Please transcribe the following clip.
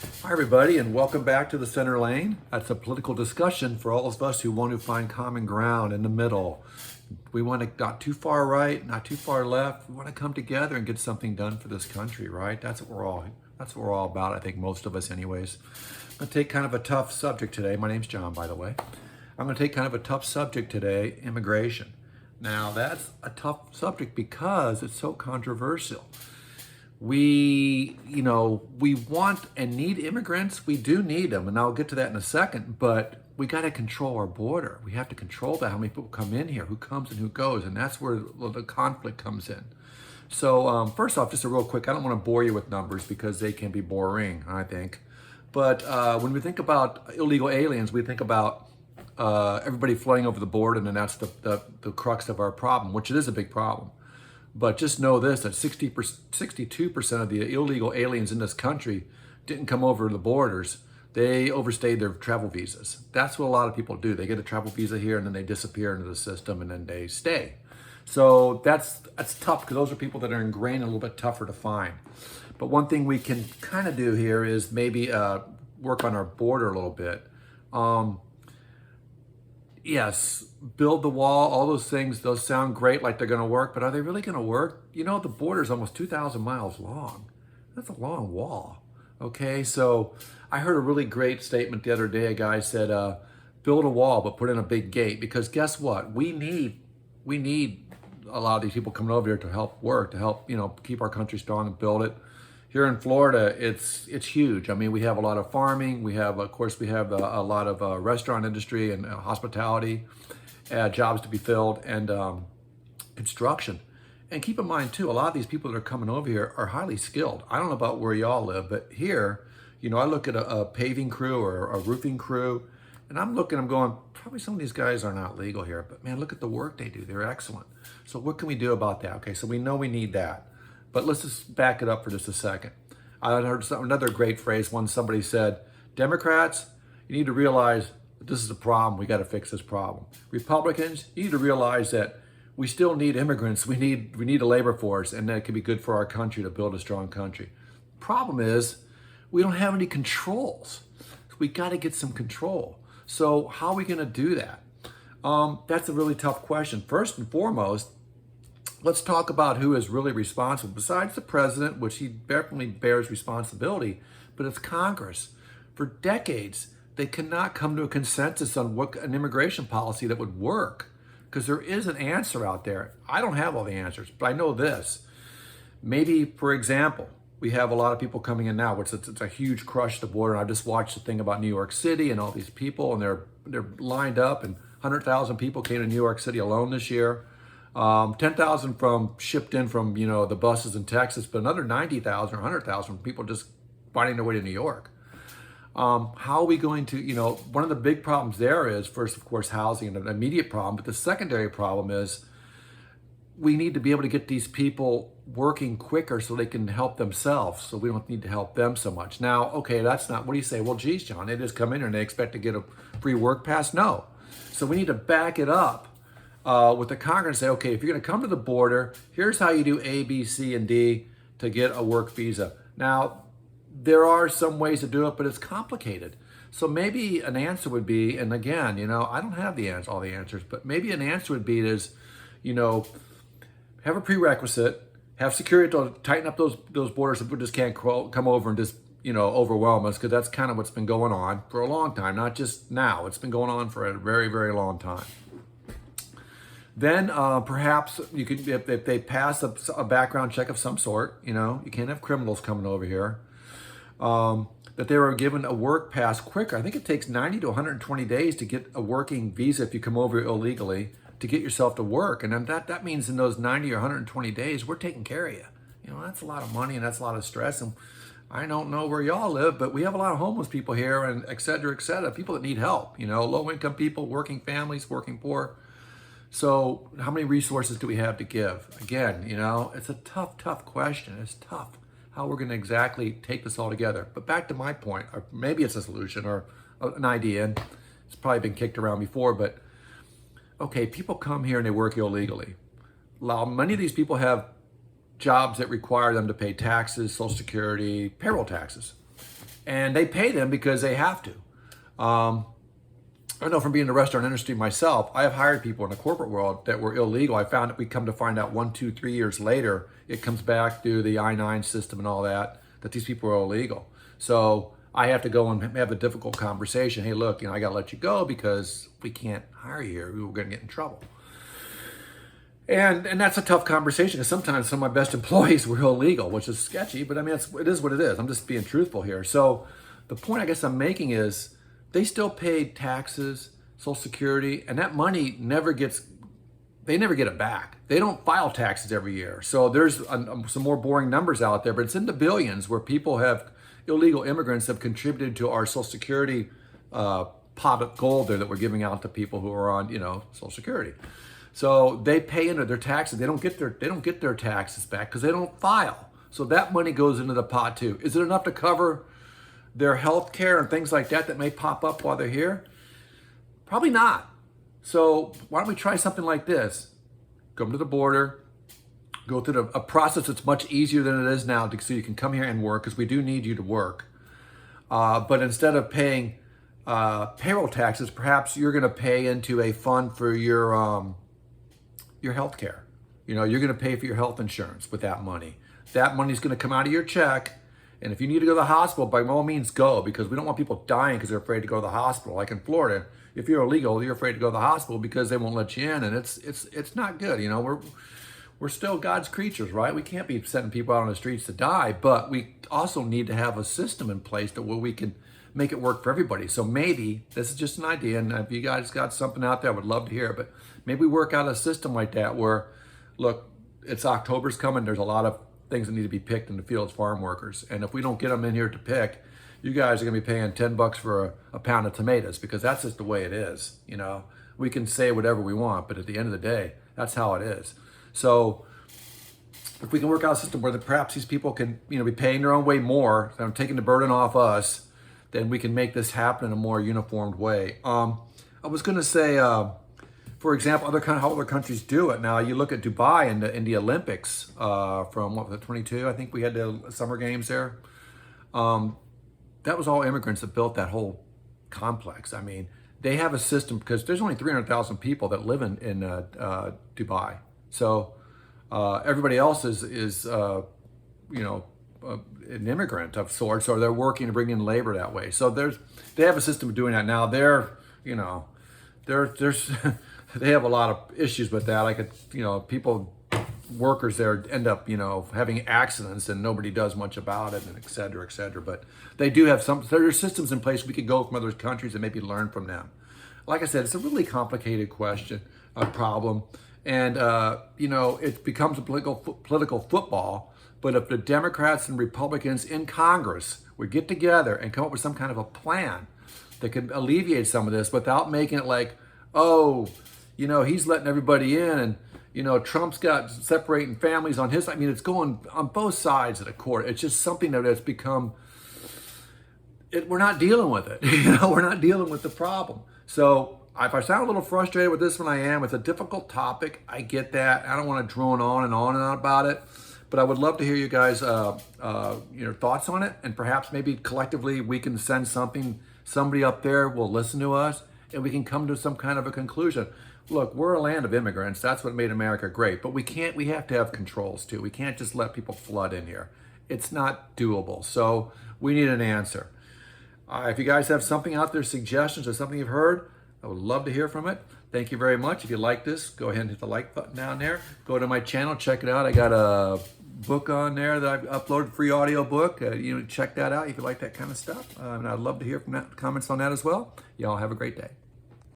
Hi, everybody, and welcome back to the Center Lane. That's a political discussion for all of us who want to find common ground in the middle. We want to not too far right, not too far left. We want to come together and get something done for this country, right? That's what we're all about, I think, most of us anyways. I'm going to take kind of a tough subject today. My name's John, by the way. I'm going to take kind of a tough subject today, immigration. Now, that's a tough subject because it's so controversial. We want and need immigrants. We do need them, and I'll get to that in a second, but we got to control our border. We have to control that, how many people come in here, who comes and who goes, and that's where the conflict comes in. So first off, just a real quick, I don't want to bore you with numbers because they can be boring, I think. But when we think about illegal aliens, we think about everybody flooding over the border, and then that's the crux of our problem, which it is a big problem. But just know this, that 62% of the illegal aliens in this country didn't come over the borders. They overstayed their travel visas. That's what a lot of people do. They get a travel visa here and then they disappear into the system and then they stay. So that's tough because those are people that are ingrained and a little bit tougher to find. But one thing we can kind of do here is maybe work on our border a little bit. Yes, build the wall, all those things, those sound great like they're going to work, but are they really going to work? You know, the border is almost 2,000 miles long. That's a long wall. Okay, so I heard a really great statement the other day. A guy said, build a wall, but put in a big gate, because guess what? We need a lot of these people coming over here to help work, to help, keep our country strong and build it. Here in Florida, it's huge. I mean, we have a lot of farming. We have a lot of restaurant industry and hospitality, jobs to be filled, and construction. And keep in mind too, a lot of these people that are coming over here are highly skilled. I don't know about where y'all live, but here, I look at a paving crew or a roofing crew, and I'm going, probably some of these guys are not legal here, but man, look at the work they do. They're excellent. So what can we do about that? Okay, so we know we need that. But let's just back it up for just a second. I heard another great phrase once. Somebody said, Democrats, you need to realize that this is a problem. We got to fix this problem. Republicans, you need to realize that we still need immigrants. We need a labor force, and that it can be good for our country to build a strong country. Problem is, we don't have any controls. We got to get some control. So how are we going to do that? That's a really tough question. First and foremost, let's talk about who is really responsible. Besides the president, which he definitely bears responsibility, but it's Congress. For decades, they cannot come to a consensus on what an immigration policy that would work, because there is an answer out there. I don't have all the answers, but I know this. Maybe, for example, we have a lot of people coming in now, which it's a huge crush at the border. And I just watched the thing about New York City and all these people, and they're lined up, and 100,000 people came to New York City alone this year. 10,000 shipped in from, the buses in Texas, but another 90,000 or 100,000 people just finding their way to New York. How are we going to, one of the big problems there is, first, of course, housing, and an immediate problem, but the secondary problem is we need to be able to get these people working quicker so they can help themselves, so we don't need to help them so much. Now, okay, that's not, what do you say? Well, geez, John, they just come in here and they expect to get a free work pass? No. So we need to back it up with the Congress and say, okay, if you're going to come to the border, here's how you do A, B, C, and D to get a work visa. Now, there are some ways to do it, but it's complicated. So maybe an answer would be, and again, I don't have all the answers, but maybe an answer would be is, have a prerequisite, have security to tighten up those borders so people just can't come over and just, overwhelm us, because that's kind of what's been going on for a long time, not just now. It's been going on for a very, very long time. Then perhaps you could, if they pass a background check of some sort, you can't have criminals coming over here, that they were given a work pass quicker. I think it takes 90 to 120 days to get a working visa if you come over illegally to get yourself to work. And then that means in those 90 or 120 days, we're taking care of you. That's a lot of money and that's a lot of stress. And I don't know where y'all live, but we have a lot of homeless people here and et cetera, people that need help, low income people, working families, working poor. So how many resources do we have to give? Again, it's a tough question. It's tough how we're going to exactly take this all together. But back to my point, or maybe it's a solution or an idea, and it's probably been kicked around before, but okay, people come here and they work illegally. Many of these people have jobs that require them to pay taxes, Social Security, payroll taxes. and they pay them because they have to. I know from being in the restaurant industry myself, I have hired people in the corporate world that were illegal. I found that we come to find out 1, 2, 3 years later, it comes back through the I-9 system and all that these people are illegal. So I have to go and have a difficult conversation. Hey, look, I got to let you go because we can't hire you here. We're going to get in trouble. And that's a tough conversation because sometimes some of my best employees were illegal, which is sketchy, but I mean, it is what it is. I'm just being truthful here. So the point I guess I'm making is they still pay taxes, Social Security, and that money they never get it back. They don't file taxes every year. So there's some more boring numbers out there, but it's in the billions where illegal immigrants have contributed to our Social Security pot of gold there that we're giving out to people who are on, Social Security. So they pay into their taxes. They don't get their taxes back because they don't file. So that money goes into the pot too. Is it enough to cover their health care and things like that may pop up while they're here? Probably not. So why don't we try something like this? Come to the border, go through a process that's much easier than it is now so you can come here and work because we do need you to work. But instead of paying payroll taxes, perhaps you're going to pay into a fund for your health care. You're going to pay for your health insurance with that money. That money's going to come out of your check. And if you need to go to the hospital, by all means go, because we don't want people dying because they're afraid to go to the hospital. Like in Florida, if you're illegal, you're afraid to go to the hospital because they won't let you in, and it's not good. We're still God's creatures, right? We can't be sending people out on the streets to die, but we also need to have a system in place where we can make it work for everybody. So maybe this is just an idea, and if you guys got something out there, I would love to hear it. But maybe we work out a system like that where, look, it's October's coming. There's a lot of things that need to be picked in the fields, farm workers. And if we don't get them in here to pick, you guys are gonna be paying $10 for a pound of tomatoes because that's just the way it is. We can say whatever we want, but at the end of the day, that's how it is. So if we can work out a system where perhaps these people can, be paying their own way more, and taking the burden off us, then we can make this happen in a more uniformed way. I was gonna say, for example, how other countries do it. Now, you look at Dubai in the Olympics from, 22? I think we had the Summer Games there. That was all immigrants that built that whole complex. I mean, they have a system because there's only 300,000 people that live in Dubai. So everybody else is an immigrant of sorts, or they're working to bring in labor that way. So they have a system of doing that. Now there's they have a lot of issues with that. Workers there end up, having accidents and nobody does much about it, and et cetera, et cetera. But they do have there are systems in place we could go from other countries and maybe learn from them. Like I said, it's a really complicated problem. And, it becomes a political football. But if the Democrats and Republicans in Congress would get together and come up with some kind of a plan that could alleviate some of this without making it like, he's letting everybody in, and Trump's got separating families on his. I mean, it's going on both sides of the court. It's just something that has become. We're not dealing with it. We're not dealing with the problem. So if I sound a little frustrated with this one, I am. It's a difficult topic. I get that. I don't want to drone on and on about it, but I would love to hear you guys, thoughts on it, and perhaps maybe collectively we can send something. Somebody up there will listen to us, and we can come to some kind of a conclusion. Look, we're a land of immigrants. That's what made America great. But we have to have controls too. We can't just let people flood in here. It's not doable. So we need an answer. If you guys have something out there, suggestions or something you've heard, I would love to hear from it. Thank you very much. If you like this, go ahead and hit the like button down there. Go to my channel, check it out. I got a book on there that I've uploaded, free audio book. Check that out if you like that kind of stuff. And I'd love to hear from comments on that as well. Y'all have a great day.